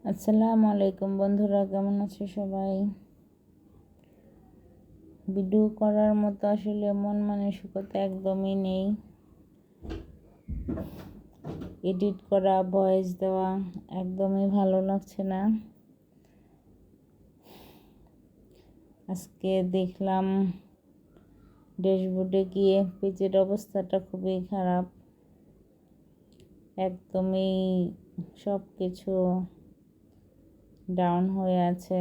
আসসালামু আলাইকুম বন্ধুরা, কেমন আছো সবাই? ভিডিও করার মতো আসলে মন মানসিকতা একদমই নেই। এডিট করা, ভয়েস দেওয়া একদমই ভালো লাগছে না। আজকে দেখলাম ড্যাশবোর্ডে গিয়ে পেজের অবস্থাটা খুবই খারাপ, একদমই সব কিছু ডাউন হয়ে আছে।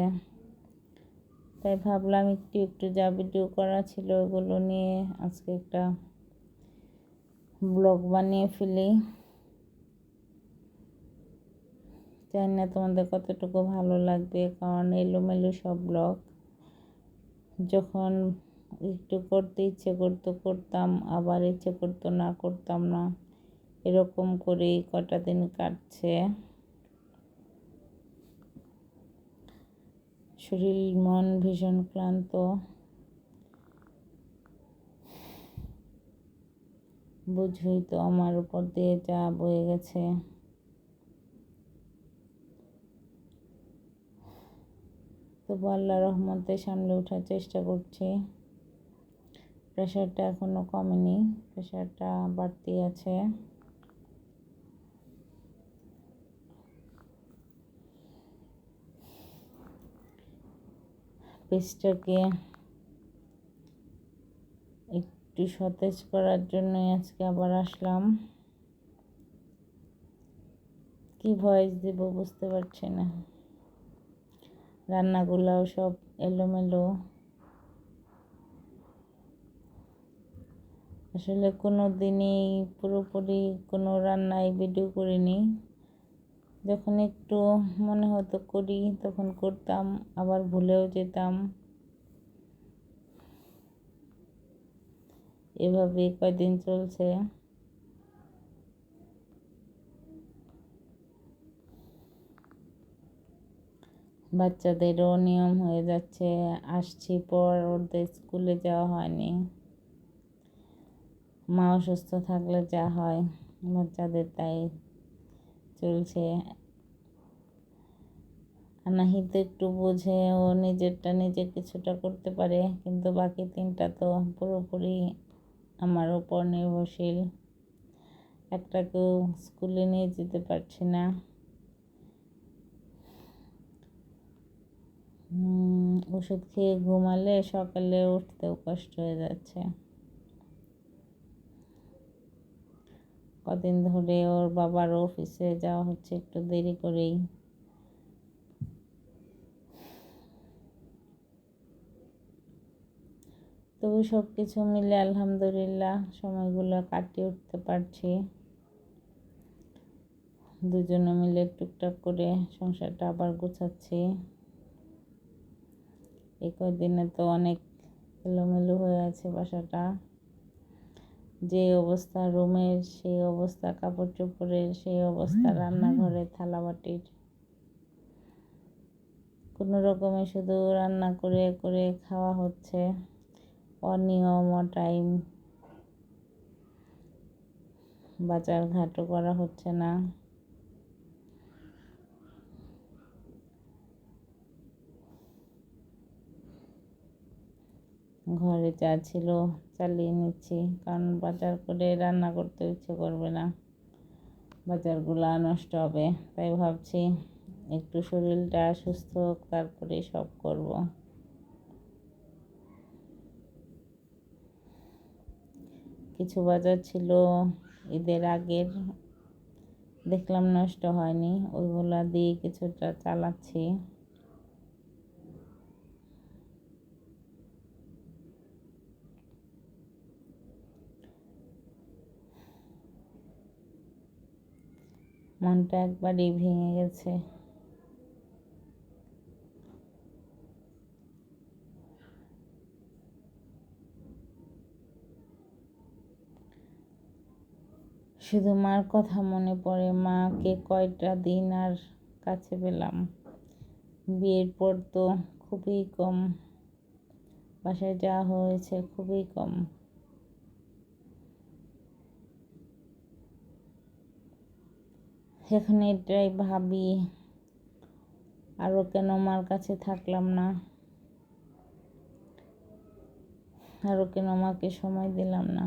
তাই ভাবলাম একটু একটু যা ভিডিও করা ছিল ওগুলো নিয়ে আজকে একটা ব্লগ বানিয়ে ফেলি। জানি না তোমাদের কতটুকু ভালো লাগবে, কারণ এলোমেলো সব ব্লগ। যখন একটু করতে ইচ্ছে করতো করতাম, আবার ইচ্ছে করতো না করতাম না, এরকম করেই কটা দিন কাটছে। শরীর মন ভীষণ ক্লান্ত। বুঝই তো আমার উপর দিয়ে যা বয়ে গেছে। তবু আল্লাহর রহমতে সামলে ওঠার চেষ্টা করছি। প্রেশারটা এখনো কমেনি, প্রেশারটা বাড়তি আছে। পেজটাকে একটু সতেজ করার জন্যই আজকে আবার আসলাম। কি ভয়েস দেব বুঝতে পারছি না। রান্নাগুলাও সব এলোমেলো। আসলে কোনো দিনই পুরোপুরি কোনো রান্নায় ভিডিও করিনি। যখন একটু মনে হতো করি তখন করতাম, আবার ভুলেও যেতাম। এভাবে কয়দিন চলছে। বাচ্চাদেরও নিয়ম হয়ে যাচ্ছে, আসছি পর ওদের স্কুলে যাওয়া হয়নি। মা অসুস্থ থাকলে যা হয় বাচ্চাদের তাই চলছে। আনাহিত একটু বোঝে, ও নিজেরটা নিজে কিছুটা করতে পারে, কিন্তু বাকি তিনটা তো পুরোপুরি আমার উপর নির্ভরশীল। একটাকেও স্কুলে নিয়ে যেতে পারছি না। ওষুধ খেয়ে ঘুমালে সকালে উঠতেও কষ্ট হয়ে যাচ্ছে। কদিন ধরে ওর বাবার অফিসে যাওয়া হচ্ছে একটু দেরি করেই। তবু সব কিছু মিলে আলহামদুলিল্লাহ সময়গুলো কাটিয়ে উঠতে পারছি। দুজনে মিলে টুকটাক করে সংসারটা আবার গোছাচ্ছি। এই কয়দিনে তো অনেক এলোমেলো হয়ে আছে বাসাটা। যে অবস্থা রুমের সেই অবস্থা, কাপড় চোপড়ের সেই অবস্থা, রান্নাঘরে থালাবাটির, কোনো রকমে শুধু রান্না করে করে খাওয়া হচ্ছে। অনিয়ম, টাইম, বাজার ঘাটও করা হচ্ছে না। ঘরে যা ছিল চালিয়ে নিচ্ছি, কারণ বাজার করে রান্না করতে ইচ্ছে করবে না, বাজারগুলা নষ্ট হবে। তাই ভাবছি একটু শরীরটা সুস্থ হোক, তারপরে সব করব। কিছু বাজার ছিল ঈদের আগের, দেখলাম নষ্ট হয়নি, ওইগুলা দিয়ে কিছুটা চালাচ্ছি। মনটা একবারই ভেঙে গেছে। শুধু মার কথা মনে পড়ে, মাকে কয়টা দিন আর কাছে পেলাম। বিয়ের পর তো খুবই কম বাসায় যাওয়া হয়েছে, খুবই কম। এখন এটাই ভাবি, আরও কেন মার কাছে থাকলাম না, আরও কেন মাকে সময় দিলাম না।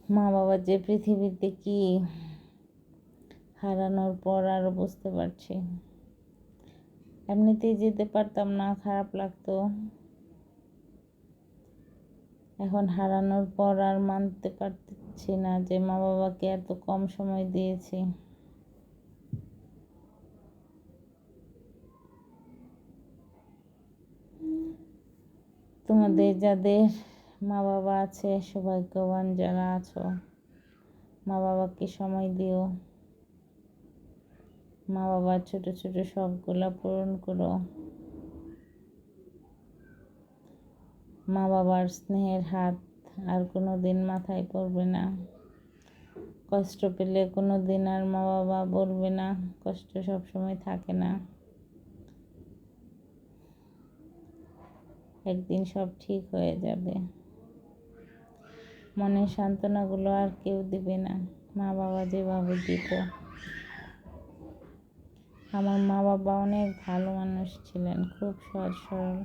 মা বাবা যে পৃথিবীতে কি, হারানোর পর আরও বুঝতে পারছি। এমনিতেই যেতে পারতাম না, খারাপ লাগতো। এখন হারানোর পর আর মানতে পারছি না যে মা বাবাকে এত কম সময় দিয়েছি। তোমাদের যাদের মা বাবা আছে, সৌভাগ্যবান যারা আছো, মা বাবাকে সময় দিও। মা বাবার ছোট ছোট শখগুলা পূরণ করো। মা বাবার স্নেহের হাত আর কোনো দিন মাথায় পড়বে না। কষ্ট পেলে কোনো দিন আর মা বাবা বলবে না, কষ্ট সবসময় থাকে না। একদিন সব ঠিক হয়ে যাবে। মনের সান্ত্বনাগুলো আর কেউ দিবে না, মা বাবা যেভাবে দিত। আমার মা বাবা অনেক ভালো মানুষ ছিলেন, খুব সহজ সরল।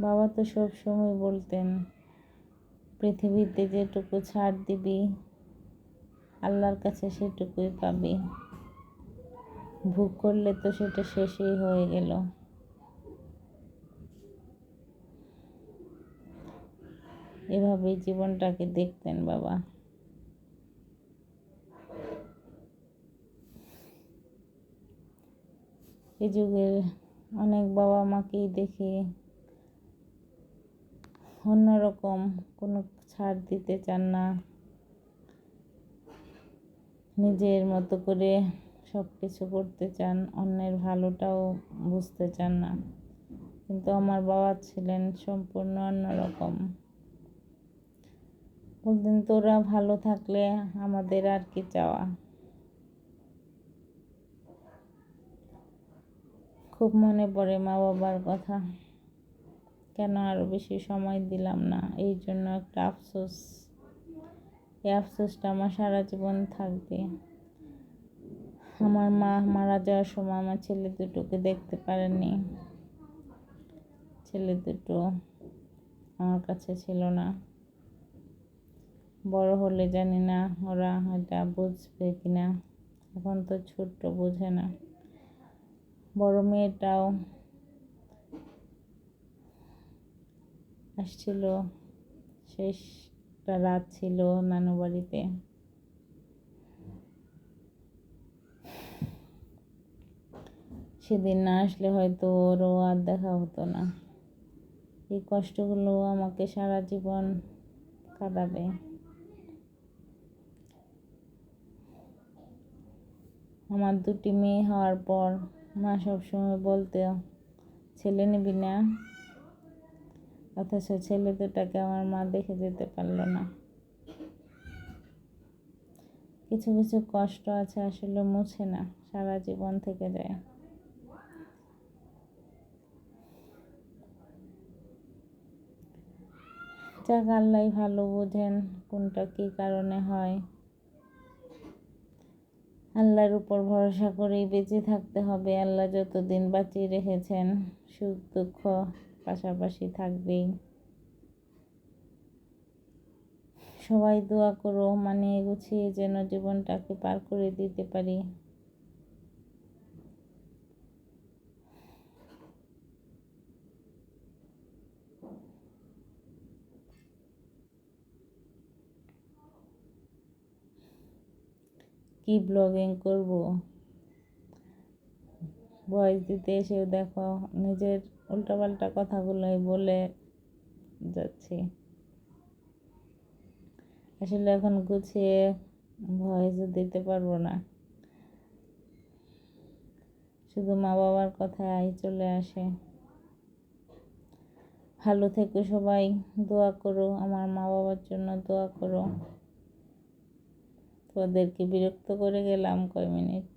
বাবা তো সব সময় বলতেন, পৃথিবীতে যেটুকু ছাড় দিবি আল্লাহর কাছে সেটুকুই পাবি। ভোগ করলে তো সেটা শেষই হয়ে গেল। এভাবেই জীবনটাকে দেখতেন বাবা। এই যুগের অনেক বাবা মাকেই দেখি অন্যরকম, কোনো ছাড় দিতে চান না, নিজের মতো করে সব কিছু করতে চান, অন্যের ভালোটাও বুঝতে চান না। কিন্তু আমার বাবা ছিলেন সম্পূর্ণ অন্যরকম। বলতেন, তোরা ভালো থাকলে আমাদের আর কি চাওয়া। খুব মনে পড়ে মা বাবার কথা, কেন আরো বেশি সময় দিলাম না, এই জন্য একটা আফসোস। এই আফসোসটা আমার সারা জীবন থাকবে। আমার মা মারা যাওয়ার সময় আমার ছেলে দুটোকে দেখতে পারেননি। ছেলে দুটো আমার কাছে ছিল না। বড় হলে জানি না ওরা এটা বুঝবে কিনা, এখন তো ছোট্ট, বোঝে না। বড় মেয়েটাও আসছিল, শেষটা রাত ছিল নানু বাড়িতে। সেদিন না আসলে হয়তো ওরও আর দেখা হতো না। এই কষ্টগুলো আমাকে সারা জীবন কাঁদাবে। আমার দুটি মেয়ে হওয়ার পর মা সবসময় বলতো, ছেলে নিবি না, অথচ ছেলে দুটাকে আমার মা দেখে যেতে পারল না। কিছু কিছু কষ্ট আছে, আসলে মুছে না, সারা জীবন থেকে যায়। যাক, আল্লাহ ভালো বোঝেন কোনটা কি কারণে হয়। আল্লাহর উপর ভরসা করেই বেঁচে থাকতে হবে। আল্লাহ যতদিন বাঁচিয়ে রেখেছেন, সুখ দুঃখ পাশাপাশি থাকবেই। সবাই দোয়া করো, মানিয়ে গুছিয়ে যেন জীবনটাকে পার করে দিতে পারি। কি ব্লগিং করব, ভয়েস দিতে এসেও দেখো নিজের উল্টাপাল্টা কথাগুলোই বলে যাচ্ছি। আসলে এখন গুছিয়ে ভয়েসও দিতে পারবো না, শুধু মা বাবার কথাই চলে আসে। ভালো থেকো সবাই, দোয়া করো, আমার মা বাবার জন্য দোয়া করো। তোদেরকে বিরক্ত করে গেলাম কয় মিনিট।